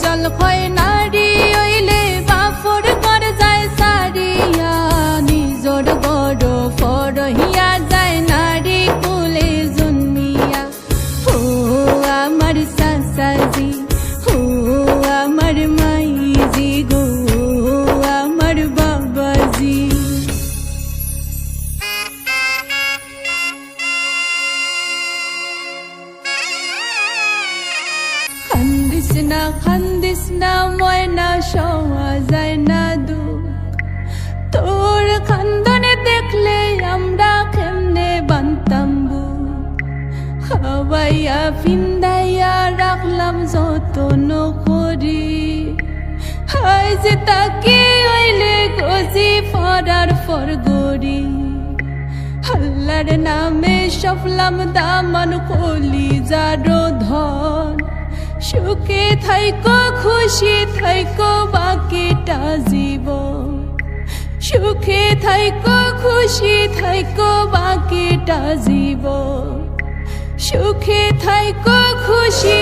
জল খয় নারী হইলে বাফর কর যায় সারিয়া নিজর বড় ফরহিয়া যায় নারী কুলে জন্মিয়া ও আমার সাসাজি ও আমার মাইজি গো আমার বাবাজি খান্দিস না ময়না সওয়া যায় না দুঃখ তোর খান্দনে দেখলে আমরা কেমনে বানতাম বুক খাওয়াইয়া ফিন্দাইয়া রাখলাম যতন করি হাই যে তাকে হইলে গজি ফরার ফরগরি আল্লাহর নামে সফলাম দামান কলিজারো ধন সুখে থাইকো খুশি থাইকো বাকিটা জীবন সুখে থাইকো খুশি থাইকো বাকিটা জীবন সুখে থাইকো খুশি